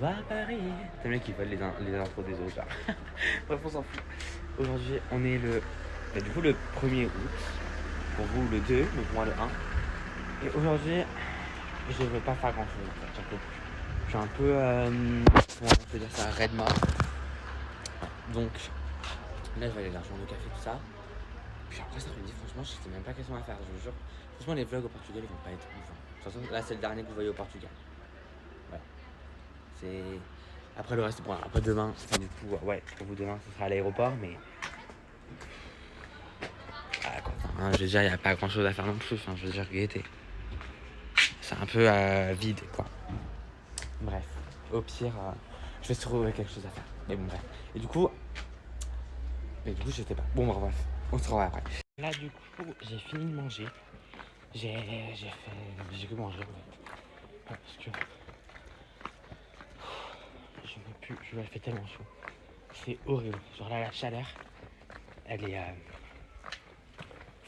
va à Paris. C'est le mec qui vole les intros des autres là. Bref, on s'en fout. Aujourd'hui, on est du coup, le 1er août. Pour vous, le 2, mais pour moi, le 1. Et aujourd'hui, je veux pas faire grand chose en fait. Je suis un peu. Comment on peut dire ça, red mort. Donc, là, je vais aller à l'argent de café, tout ça. Puis après, cet après-midi, franchement, je sais même pas quelles sont à faire, je vous jure. Franchement, les vlogs au Portugal, ils vont pas être ouf. De toute façon, là, c'est le dernier que vous voyez au Portugal. Voilà. C'est. Après, le reste, bon, après demain, enfin, du coup, ouais, pour vous, demain, ce sera à l'aéroport, mais. Ah, quoi. Enfin, je veux dire, il n'y a pas grand chose à faire non plus. Enfin, je veux dire, Gaieté. C'est un peu vide, quoi. Bref, au pire, je vais trouver quelque chose à faire. Mais bon, bref. Et du coup, je sais pas. Bon, bref, on se revoit après. Là, du coup, j'ai fini de manger. J'ai que manger, en fait. Parce que je ne peux plus, il fait tellement chaud. C'est horrible. Genre là, la chaleur, elle est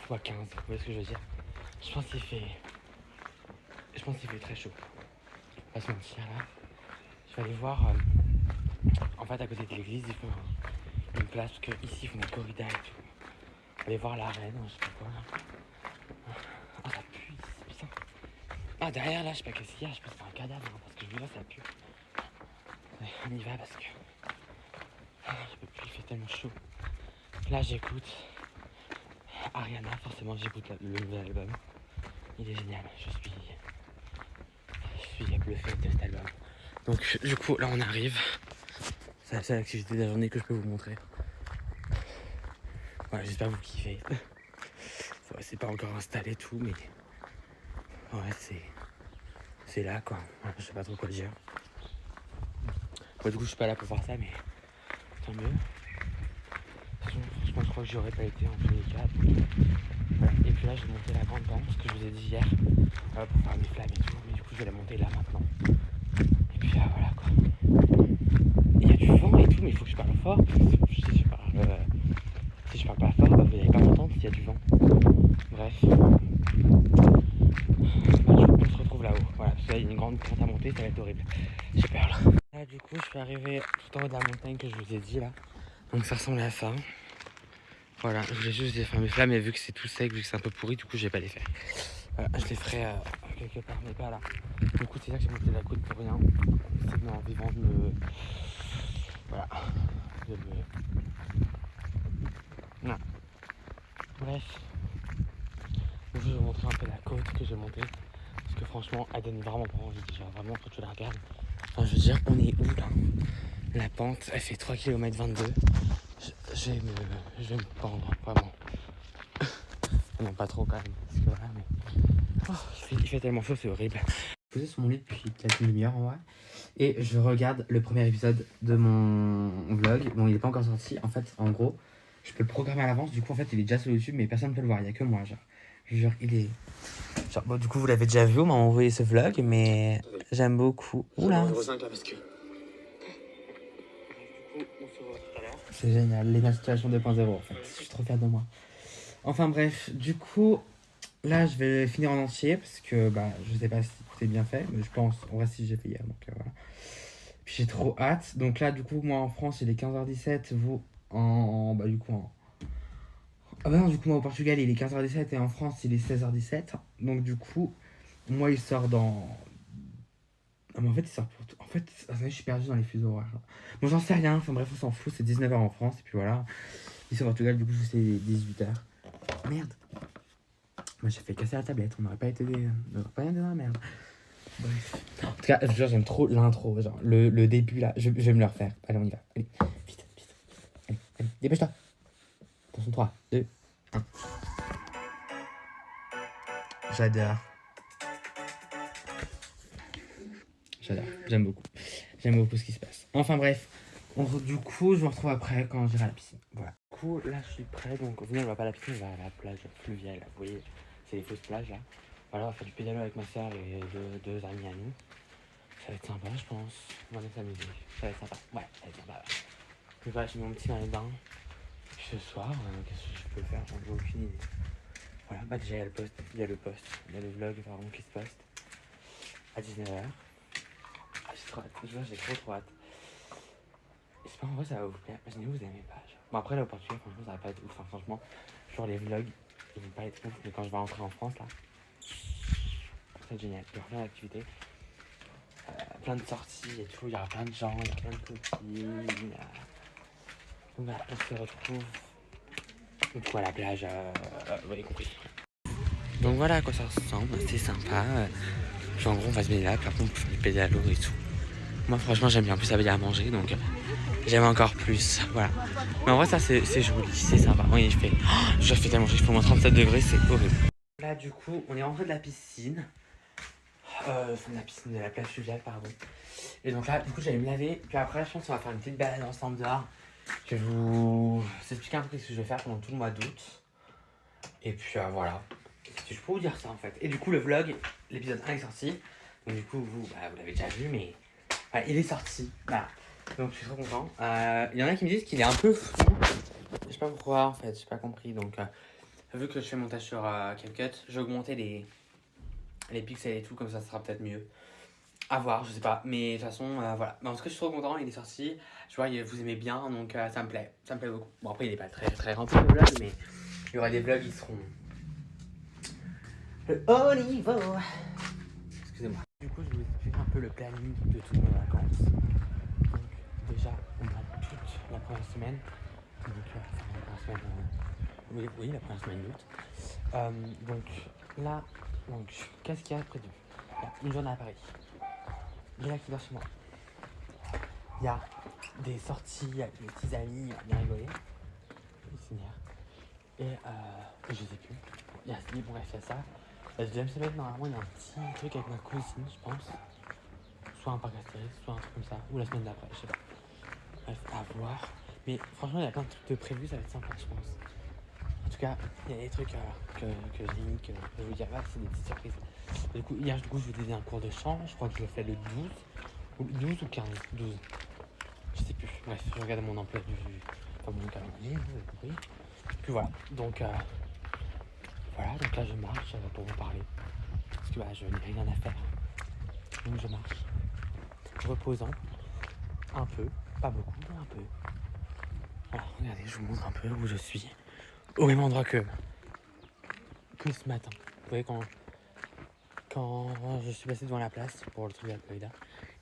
x15. Vous voyez ce que je veux dire? Je pense qu'il fait très chaud. Pas se mentir là. Je vais aller voir. En fait, à côté de l'église, ils font une place parce qu'ici ils font des corridas et tout. On va aller voir la reine, je sais pas quoi. Ah, ça pue ici, putain. Ah, derrière là, je sais pas qu'est-ce qu'il y a. Je pense que c'est un cadavre hein, parce que je vois ça pue. Ouais, on y va parce que. Je peux plus, il fait tellement chaud. Là, j'écoute Ariana, forcément, j'écoute le nouvel album. Il est génial, je suis bluffé de cet album. Donc, du coup, là, on arrive. C'est la seule activité de la journée que je peux vous montrer. Voilà, j'espère que vous kiffez. Ouais, c'est pas encore installé tout, mais ouais, c'est là quoi. Ouais, je sais pas trop quoi dire. Bon, du coup, je suis pas là pour voir ça, mais tant mieux. Franchement, je crois que j'y aurais pas été en tous les cas. Voilà. Et puis là, j'ai monté la grande pente, ce que je vous ai dit hier, pour faire mes flammes et tout. Mais du coup, je vais la monter là maintenant. Et puis voilà quoi. Il y a du vent et tout, mais il faut que je parle fort. Si je parle pas fort, vous n'allez pas m'entendre s'il y a du vent. Bref. On se retrouve là-haut. Voilà, parce que là, il y a une grande pente à monter, ça va être horrible. J'ai peur là. Là, du coup, je suis arrivé tout en haut de la montagne que je vous ai dit là. Donc ça ressemble à ça. Voilà, je voulais juste faire mes flammes, mais vu que c'est tout sec, vu que c'est un peu pourri, du coup, je vais pas les faire. Voilà, je les ferai quelque part, mais pas là. Du coup, c'est ça que j'ai monté la côte pour rien. C'est bien en vivant de me. Voilà. De me. Non. Bref. Je vais vous montrer un peu la côte que j'ai montée. Parce que franchement, elle donne vraiment pas envie. Genre vraiment, quand tu la regardes. Enfin, je veux dire, on est où là? La pente, elle fait 3 km 22. Je vais me pendre, vraiment. Non, pas trop quand même. Parce que voilà, mais. Oh, il fait tellement chaud, c'est horrible. Je suis posé sur mon lit depuis peut-être une demi-heure en vrai. Et je regarde le premier épisode de mon vlog. Bon, il n'est pas encore sorti. En fait, en gros, je peux le programmer à l'avance. Du coup, en fait, il est déjà sur YouTube, mais personne ne peut le voir. Il n'y a que moi, genre. Je jure, il est. Genre, bon, du coup, vous l'avez déjà vu, on m'a envoyé ce vlog, mais j'aime beaucoup. Oula! C'est génial, les Situation 2.0 en fait. Je suis trop fier de moi. Enfin bref, du coup, là je vais finir en entier parce que bah je sais pas si tout est bien fait, mais je pense, en vrai si j'ai fait hier, donc voilà. Puis j'ai trop hâte. Donc là, du coup, moi en France, il est 15h17, vous bah du coup en. Ah bah non, du coup, moi au Portugal, il est 15h17 et en France, il est 16h17. Donc du coup, moi il sort dans. Ah, mais en fait, il sort pour tout. En fait, je suis perdu dans les fuseaux horaires. Bon, j'en sais rien. Enfin, bref, on s'en fout. C'est 19h en France. Et puis voilà. Ici au Portugal, du coup, c'est 18h. Merde. Moi, j'ai fait casser la tablette. On n'aurait pas été dans la merde. Bref. En tout cas, je jure, j'aime trop l'intro. Genre, le début là. Je vais me le refaire. Allez, on y va. Allez, vite, vite. Allez, dépêche-toi. Attention, 3, 2, 1. J'adore. J'aime beaucoup. J'aime beaucoup ce qui se passe. Enfin bref, du coup, je me retrouve après quand j'irai à la piscine. Voilà. Du coup, là, je suis prêt. Donc, au final, on va pas à la piscine, on va à la plage fluviale. Vous voyez, c'est les fausses plages là. Voilà, on va faire du pédalo avec ma soeur et deux amis à nous. Ça va être sympa, je pense. On va aller s'amuser. Ça va être sympa. Ouais, ça va être sympa. Ouais. Puis voilà, je mets mon petit maillot de bain. Puis ce soir, qu'est-ce que je peux faire? J'en ai aucune idée. Voilà, bah déjà, il y a le post, il y a le vlog, pardon, qui se poste à 19h. trop hâte. Je vois, j'ai trop hâte. J'espère en vrai ça va vous plaire. Imaginez vous aimez pas. Genre. Bon après là au Portugal franchement ça va pas être ouf. Enfin, franchement, genre les vlogs ils vont pas être ouf. Mais quand je vais rentrer en France là, ça va être génial. Il y aura plein d'activités, plein de sorties et tout. Il y aura plein de gens, il y aura plein de copines. Donc voilà, on se retrouve du coup à la plage. Vous avez compris. Donc voilà à quoi ça ressemble. C'est sympa. Puis en gros on va se baigner là. Puis après on peut faire des pédalos et tout. Moi franchement j'aime bien, en plus ça veut dire à manger donc j'aime encore plus, voilà. Mais en vrai ça c'est joli, c'est sympa. Oui je fais tellement chaud, il fait au moins 37 degrés, c'est horrible. Là du coup on est rentré de la piscine. De la plage fluviale pardon. Et donc là du coup j'allais me laver, puis après je pense qu'on va faire une petite balade ensemble dehors. Je vais vous expliquer un peu ce que je vais faire pendant tout le mois d'août. Et puis voilà, je peux vous dire ça en fait. Et du coup le vlog, l'épisode 1 est sorti. Donc du coup vous l'avez déjà vu mais... il est sorti, voilà. Donc je suis trop content. Il y en a qui me disent qu'il est un peu flou. Je sais pas pourquoi en fait, j'ai pas compris. Donc vu que je fais montage sur CapCut, j'ai augmenté les pixels et tout, comme ça sera peut-être mieux. À voir, je sais pas. Mais de toute façon, voilà. Mais en tout cas, je suis trop content, il est sorti. Je vois, vous aimez bien, donc ça me plaît beaucoup. Bon après, il est pas très rempli le vlog, mais il y aura des vlogs qui seront le haut niveau. Excusez-moi. Du coup, je vais vous expliquer un peu le planning de toutes mes vacances. Donc, déjà, on a toute la première semaine. Donc, la première semaine, oui, la première semaine d'août. Donc, là, qu'est-ce qu'il y a après de Il y a une journée à Paris. Il y a qui va chez moi. Il y a des sorties avec mes petits amis, on va bien rigoler. Et je sais plus. Il y a bref, il y a ça. La deuxième semaine, normalement, il y a un petit truc avec ma cousine, je pense. Soit un parc Astérix, soit un truc comme ça. Ou la semaine d'après, je sais pas. Bref, à voir. Mais franchement, il y a plein de trucs de prévus, ça va être sympa, je pense. En tout cas, il y a des trucs que j'ai mis, que je vous dirai pas, c'est des petites surprises. Du coup, hier, je vous ai dit un cours de chant. Je crois que je le fais le 12 ou 15, 12. Je sais plus. Bref, je regarde mon emploi mon calendrier, vous avez compris. Puis voilà, donc donc là je marche pour vous parler. Parce que je n'ai rien à faire. Donc je marche. Reposant. Un peu. Pas beaucoup, mais un peu. Alors regardez, je vous montre un peu où je suis. Au même endroit que ce matin. Vous voyez quand je suis passé devant la place pour le truc de la corrida.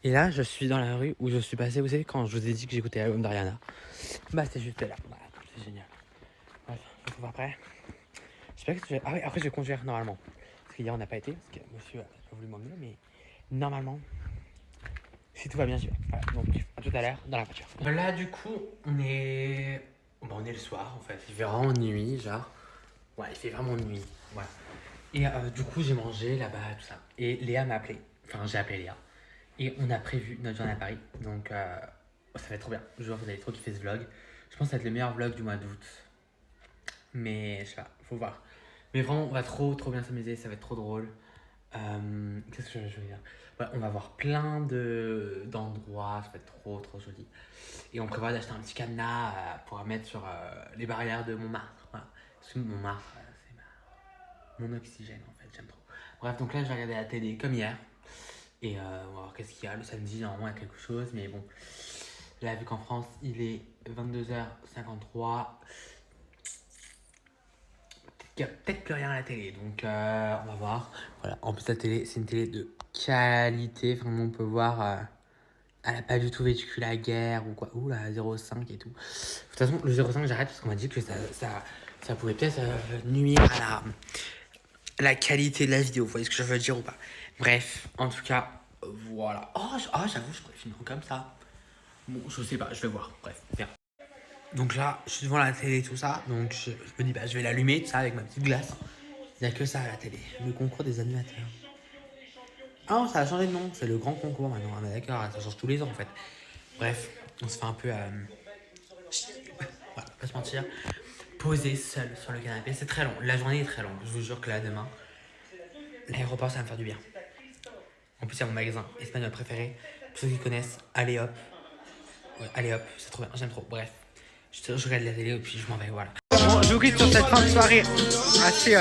Et là, je suis dans la rue où je suis passé. Vous savez, quand je vous ai dit que j'écoutais l'album d'Ariana, c'est juste là. Voilà, c'est génial. Bref, je vous retrouve après. J'espère que ah oui, après je vais conduire normalement. Parce qu'hier on n'a pas été, parce que monsieur a pas voulu m'emmener, mais normalement, si tout va bien, j'y vais. Voilà, donc à tout à l'heure dans la voiture. Là, du coup, on est le soir en fait. Il fait vraiment nuit, genre. Ouais, il fait vraiment nuit. Voilà. Et du coup, j'ai mangé là-bas, tout ça. Et Léa m'a appelé. Enfin, j'ai appelé Léa. Et on a prévu notre journée à Paris. Donc, ça va être trop bien. Je vois que vous allez trop kiffer ce vlog. Je pense que ça va être le meilleur vlog du mois d'août. Mais je sais pas, faut voir. Mais vraiment, on va trop bien s'amuser. Ça va être trop drôle. Qu'est-ce que je veux dire? Ouais, on va voir plein d'endroits. Ça va être trop joli. Et on prévoit d'acheter un petit cadenas pour mettre sur les barrières de Montmartre. Voilà. Parce que Montmartre, c'est mon oxygène en fait, j'aime trop. Bref, donc là je vais regarder la télé comme hier. Et on va voir qu'est-ce qu'il y a. Le samedi, normalement, il y a quelque chose. Mais bon, là, vu qu'en France, il est 22h53. Il n'y a peut-être plus rien à la télé. Donc, on va voir. Voilà, en plus, la télé, c'est une télé de qualité. Enfin, on peut voir... elle n'a pas du tout vécu la guerre ou quoi. Ouh, la 0,5 et tout. De toute façon, le 0,5, j'arrête parce qu'on m'a dit que ça pouvait peut-être nuire à la qualité de la vidéo. Vous voyez ce que je veux dire ou pas? Bref, en tout cas, voilà. J'avoue, je pourrais finir comme ça. Bon, je sais pas, je vais voir. Bref, bien. Donc là, je suis devant la télé et tout ça. Donc je me dis, je vais l'allumer, tout ça, avec ma petite glace. Il n'y a que ça à la télé. Le concours des animateurs. Ah non, ça a changé de nom. C'est le grand concours maintenant. Ah, d'accord, ça change tous les ans en fait. Bref, on se fait un peu... voilà, pas se mentir. Poser seul sur le canapé. C'est très long. La journée est très longue. Je vous jure que là, demain, l'aéroport, ça va me faire du bien. En plus, il y a mon magasin espagnol préféré. Pour ceux qui connaissent, Allez Hop. Ouais, Allez Hop, c'est trop bien, j'aime trop. Bref, je regarde la télé et puis je m'en vais, voilà. Bon, je vous quitte sur cette fin de soirée assez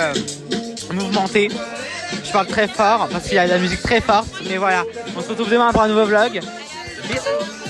mouvementée. Je parle très fort parce qu'il y a de la musique très forte. Mais voilà, on se retrouve demain pour un nouveau vlog. Bisous.